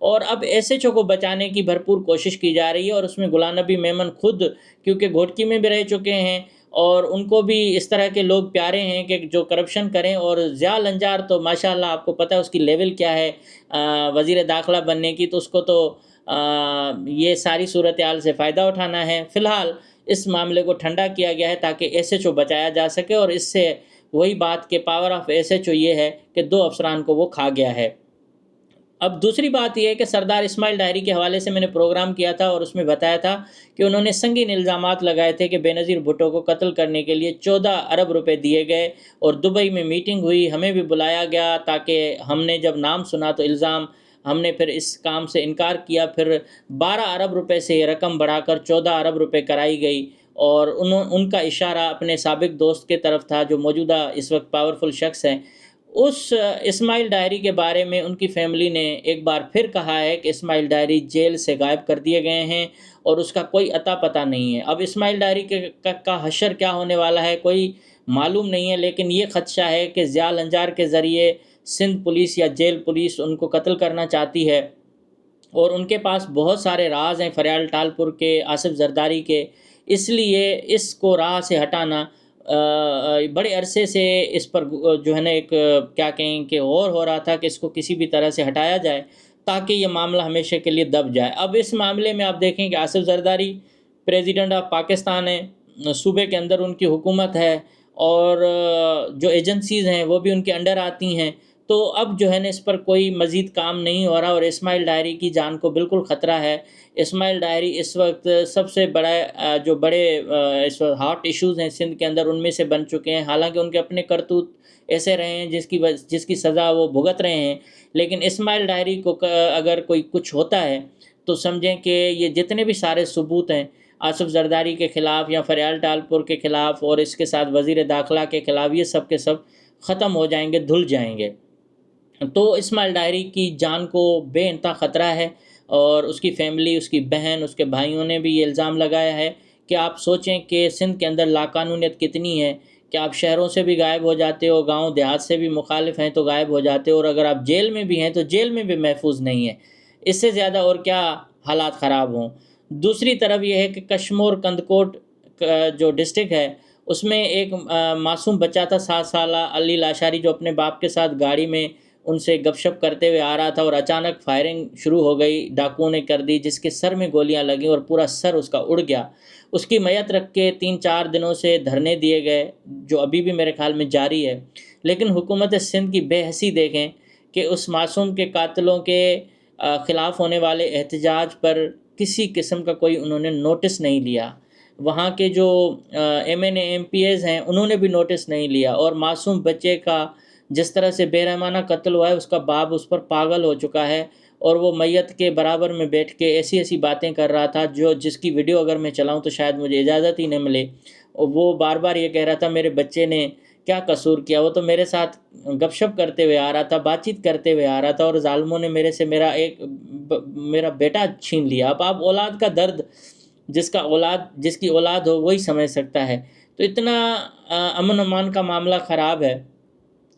اور اب S H او کو بچانے کی بھرپور کوشش کی جا رہی ہے، اور اس میں غلام نبی میمن خود کیونکہ گھوٹکی میں بھی رہ چکے ہیں، اور ان کو بھی اس طرح کے لوگ پیارے ہیں کہ جو کرپشن کریں. اور ضیاء الانجار تو ماشاءاللہ آپ کو پتہ ہے اس کی لیول کیا ہے وزیر داخلہ بننے کی، تو اس کو تو یہ ساری صورتحال سے فائدہ اٹھانا ہے. فی الحال اس معاملے کو ٹھنڈا کیا گیا ہے تاکہ ایس ایچ او بچایا جا سکے، اور اس سے وہی بات کہ power of S H O یہ ہے کہ 2 افسران کو وہ کھا گیا ہے. اب دوسری بات یہ ہے کہ سردار اسماعیل ڈائری کے حوالے سے میں نے پروگرام کیا تھا اور اس میں بتایا تھا کہ انہوں نے سنگین الزامات لگائے تھے کہ بے نظیر بھٹو کو قتل کرنے کے لیے 14 ارب روپے دیے گئے، اور دبئی میں میٹنگ ہوئی، ہمیں بھی بلایا گیا، تاکہ ہم نے جب نام سنا تو الزام ہم نے پھر اس کام سے انکار کیا. پھر 12 ارب روپے سے یہ رقم بڑھا کر 14 ارب روپے کرائی گئی، اور ان کا اشارہ اپنے سابق دوست کے طرف تھا جو موجودہ اس وقت پاورفل شخص ہیں. اس اسماعیل ڈائری کے بارے میں ان کی فیملی نے ایک بار پھر کہا ہے کہ اسماعیل ڈائری جیل سے غائب کر دیے گئے ہیں اور اس کا کوئی اتا پتہ نہیں ہے. اب اسماعیل ڈائری کا حشر کیا ہونے والا ہے کوئی معلوم نہیں ہے، لیکن یہ خدشہ ہے کہ ضیاء الانجار کے ذریعے سندھ پولیس یا جیل پولیس ان کو قتل کرنا چاہتی ہے، اور ان کے پاس بہت سارے راز ہیں فریال ٹالپور کے، آصف زرداری کے. اس لیے اس کو راہ سے ہٹانا بڑے عرصے سے اس پر جو ہے نا ایک کیا کہیں کہ غور ہو رہا تھا کہ اس کو کسی بھی طرح سے ہٹایا جائے تاکہ یہ معاملہ ہمیشہ کے لیے دب جائے. اب اس معاملے میں آپ دیکھیں کہ آصف زرداری پریزیڈنٹ آف پاکستان ہے، صوبے کے اندر ان کی حکومت ہے، اور جو ایجنسیز ہیں وہ بھی ان کے انڈر آتی ہیں. تو اب جو ہے نا اس پر کوئی مزید کام نہیں ہو رہا، اور اسماعیل ڈائری کی جان کو بالکل خطرہ ہے. اسماعیل ڈائری اس وقت سب سے بڑا جو بڑے اس وقت ہاٹ ایشوز ہیں سندھ کے اندر ان میں سے بن چکے ہیں. حالانکہ ان کے اپنے کرتوت ایسے رہے ہیں جس کی سزا وہ بھگت رہے ہیں، لیکن اسماعیل ڈائری کو اگر کوئی کچھ ہوتا ہے تو سمجھیں کہ یہ جتنے بھی سارے ثبوت ہیں آصف زرداری کے خلاف یا فریال ٹالپور کے خلاف اور اس کے ساتھ وزیر داخلہ کے خلاف، یہ سب کے سب ختم ہو جائیں گے، دھل جائیں گے. تو اسماعیل ڈائری کی جان کو بے انتہا خطرہ ہے، اور اس کی فیملی، اس کی بہن، اس کے بھائیوں نے بھی یہ الزام لگایا ہے کہ آپ سوچیں کہ سندھ کے اندر لاقانونیت کتنی ہے کہ آپ شہروں سے بھی غائب ہو جاتے ہو، گاؤں دیہات سے بھی مخالف ہیں تو غائب ہو جاتے ہو، اور اگر آپ جیل میں بھی ہیں تو جیل میں بھی محفوظ نہیں ہے. اس سے زیادہ اور کیا حالات خراب ہوں. دوسری طرف یہ ہے کہ کشمور کندکوٹ جو ڈسٹرکٹ ہے اس میں ایک معصوم بچہ تھا 7 سالہ علی لاشاری، جو اپنے باپ کے ساتھ گاڑی میں ان سے گپ شپ کرتے ہوئے آ رہا تھا، اور اچانک فائرنگ شروع ہو گئی، ڈاکوؤں نے کر دی، جس کے سر میں گولیاں لگیں اور پورا سر اس کا اڑ گیا. اس کی میت رکھ کے 3-4 دنوں سے دھرنے دیے گئے جو ابھی بھی میرے خیال میں جاری ہے. لیکن حکومت سندھ کی بے حسی دیکھیں کہ اس معصوم کے قاتلوں کے خلاف ہونے والے احتجاج پر کسی قسم کا کوئی انہوں نے نوٹس نہیں لیا. وہاں کے جو M N A M P As ہیں انہوں نے بھی نوٹس نہیں لیا، اور معصوم بچے کا جس طرح سے بے رحمانہ قتل ہوا ہے اس کا باپ اس پر پاگل ہو چکا ہے، اور وہ میت کے برابر میں بیٹھ کے ایسی باتیں کر رہا تھا جس کی ویڈیو اگر میں چلاؤں تو شاید مجھے اجازت ہی نہ ملے. وہ بار بار یہ کہہ رہا تھا میرے بچے نے کیا قصور کیا، وہ تو میرے ساتھ گپ شپ کرتے ہوئے آ رہا تھا، بات چیت کرتے ہوئے آ رہا تھا، اور ظالموں نے میرے سے میرا بیٹا چھین لیا. اب آپ اولاد کا درد جس کی اولاد ہو وہی سمجھ سکتا ہے. تو اتنا امن امان کا معاملہ خراب ہے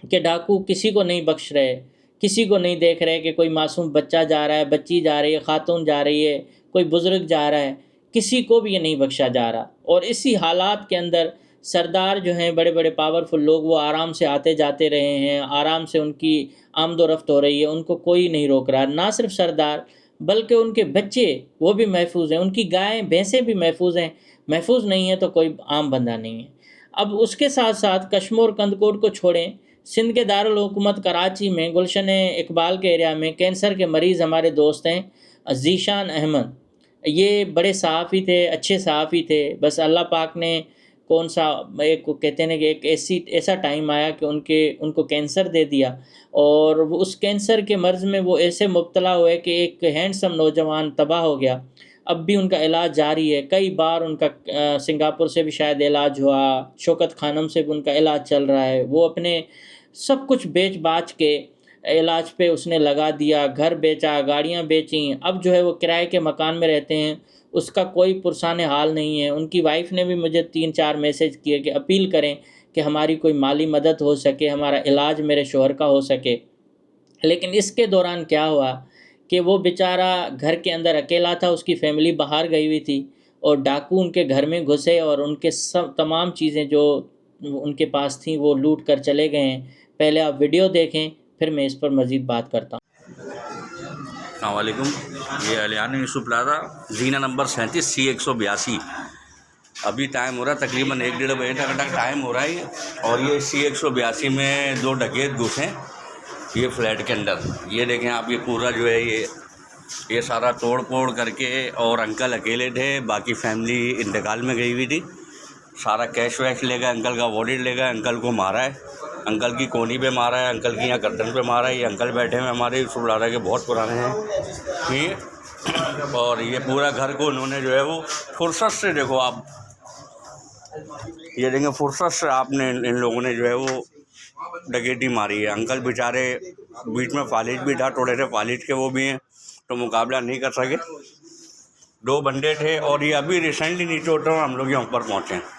کہ ڈاکو کسی کو نہیں بخش رہے، کسی کو نہیں دیکھ رہے کہ کوئی معصوم بچہ جا رہا ہے، بچی جا رہی ہے، خاتون جا رہی ہے، کوئی بزرگ جا رہا ہے، کسی کو بھی یہ نہیں بخشا جا رہا. اور اسی حالات کے اندر سردار جو ہیں بڑے بڑے پاورفل لوگ وہ آرام سے آتے جاتے رہے ہیں، آرام سے ان کی آمد و رفت ہو رہی ہے، ان کو کوئی نہیں روک رہا. نہ صرف سردار بلکہ ان کے بچے وہ بھی محفوظ ہیں، ان کی گائیں بھینسیں بھی محفوظ ہیں. محفوظ نہیں ہیں تو کوئی عام بندہ نہیں ہے. اب اس کے ساتھ ساتھ کشمور کندکوٹ کو چھوڑیں، سندھ کے دارالحکومت کراچی میں گلشن اقبال کے ایریا میں کینسر کے مریض ہمارے دوست ہیں ذیشان احمد. یہ بڑے صحافی تھے، اچھے صحافی تھے، بس اللہ پاک نے کون سا ایک کہتے ہیں کہ ایک ایسا ٹائم آیا کہ ان کو کینسر دے دیا، اور وہ اس کینسر کے مرض میں وہ ایسے مبتلا ہوئے کہ ایک ہینڈسم نوجوان تباہ ہو گیا. اب بھی ان کا علاج جاری ہے، کئی بار ان کا سنگاپور سے بھی شاید علاج ہوا، شوکت خانم سے بھی ان کا علاج چل رہا ہے. وہ اپنے سب کچھ بیچ باچ کے علاج پہ اس نے لگا دیا، گھر بیچا، گاڑیاں بیچیں. اب جو ہے وہ کرائے کے مکان میں رہتے ہیں، اس کا کوئی پرسان حال نہیں ہے. ان کی وائف نے بھی مجھے 3-4 میسج کیے کہ اپیل کریں کہ ہماری کوئی مالی مدد ہو سکے، ہمارا علاج میرے شوہر کا ہو سکے. لیکن اس کے دوران کیا ہوا کہ وہ بیچارہ گھر کے اندر اکیلا تھا، اس کی فیملی باہر گئی ہوئی تھی اور ڈاکو ان کے گھر میں گھسے اور ان کے تمام چیزیں جو ان کے پاس تھیں وہ لوٹ کر چلے گئے ہیں۔ پہلے آپ ویڈیو دیکھیں، پھر میں اس پر مزید بات کرتا ہوں۔ السلام علیکم، یہ الیان یوسف پلازا، زینہ نمبر 37 C182۔ ابھی ٹائم ہو رہا ہے تقریباً 1-1.5 بجے تک ٹائم ہو رہا ہے، اور یہ C182 میں 2 ڈکیت گھسے یہ فلیٹ کے اندر۔ یہ دیکھیں آپ، یہ پورا جو ہے یہ سارا توڑ پھوڑ کر کے، اور انکل اکیلے تھے، باقی فیملی انتقال میں گئی ہوئی تھی۔ سارا کیش ویش لے گئے، انکل کا والیٹ لے گئے، انکل کو مارا ہے، انکل کی کونی پہ مارا ہے، انکل کی یہاں گردن پہ مارا ہے۔ یہ انکل بیٹھے ہیں ہمارے یوسف پلازا کے، بہت پرانے ہیں یہ، اور یہ پورا گھر کو انہوں نے جو ہے وہ فرصت سے، دیکھو آپ یہ دیکھیں، فرصت سے آپ نے ان لوگوں نے جو ہے وہ ڈکیٹی ماری ہے۔ انکل بیچارے بیچ میں فالج بھی تھا، تھوڑے سے فالج کے وہ بھی ہیں، تو مقابلہ نہیں کر سکے۔ 2 بندے تھے، اور یہ ابھی ریسنٹلی نیچے اتر ہم لوگ یہاں اوپر پہنچے ہیں۔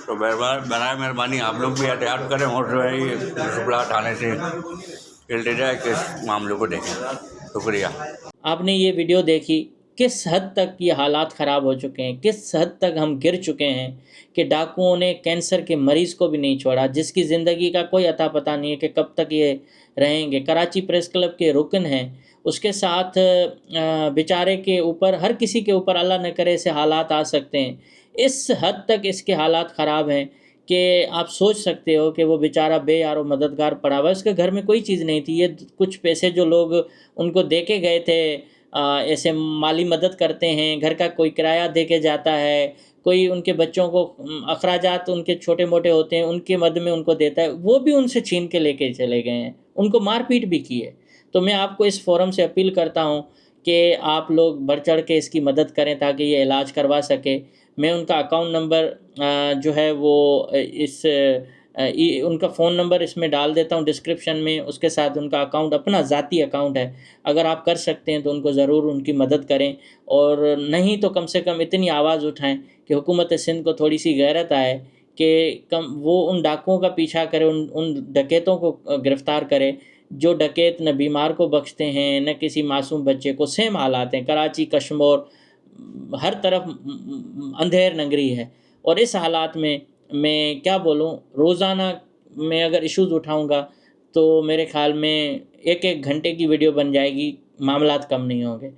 تو برائے مہربانی آپ لوگ بھی احتیاط کریں، اور جو ہے یہ یوسف پلازا تھانے سے التجا ہے کہ اس معاملے کو دیکھیں۔ شکریہ۔ آپ نے یہ ویڈیو دیکھی، کس حد تک یہ حالات خراب ہو چکے ہیں، کس حد تک ہم گر چکے ہیں کہ ڈاکوؤں نے کینسر کے مریض کو بھی نہیں چھوڑا، جس کی زندگی کا کوئی عطا پتہ نہیں ہے کہ کب تک یہ رہیں گے۔ کراچی پریس کلب کے رکن ہیں، اس کے ساتھ بیچارے کے اوپر، ہر کسی کے اوپر اللہ نہ کرے ایسے حالات آ سکتے ہیں۔ اس حد تک اس کے حالات خراب ہیں کہ آپ سوچ سکتے ہو کہ وہ بیچارہ بے یار و مددگار پڑا ہوا ہے، اس کے گھر میں کوئی چیز نہیں تھی۔ یہ کچھ پیسے جو لوگ ان کو دے کے گئے تھے، ایسے مالی مدد کرتے ہیں، گھر کا کوئی کرایہ دے کے جاتا ہے، کوئی ان کے بچوں کو اخراجات ان کے چھوٹے موٹے ہوتے ہیں، ان کے مد میں ان کو دیتا ہے، وہ بھی ان سے چھین کے لے کے چلے گئے ہیں، ان کو مار پیٹ بھی کی ہے۔ تو میں آپ کو اس فورم سے اپیل کرتا ہوں کہ آپ لوگ بڑھ چڑھ کے اس کی مدد کریں تاکہ یہ علاج کروا سکے۔ میں ان کا اکاؤنٹ نمبر جو ہے وہ ان کا فون نمبر اس میں ڈال دیتا ہوں ڈسکرپشن میں، اس کے ساتھ ان کا اکاؤنٹ، اپنا ذاتی اکاؤنٹ ہے۔ اگر آپ کر سکتے ہیں تو ان کو ضرور ان کی مدد کریں، اور نہیں تو کم سے کم اتنی آواز اٹھائیں کہ حکومت سندھ کو تھوڑی سی غیرت آئے کہ وہ ان ڈاکوؤں کا پیچھا کرے، ان ڈکیتوں کو گرفتار کرے جو ڈکیت نہ بیمار کو بخشتے ہیں نہ کسی معصوم بچے کو۔ سیم حالات ہیں کراچی، کشمور، ہر طرف اندھیر نگری ہے، اور اس حالات میں کیا بولوں، روزانہ میں اگر ایشوز اٹھاؤں گا تو میرے خیال میں 1 گھنٹے کی ویڈیو بن جائے گی، معاملات کم نہیں ہوں گے۔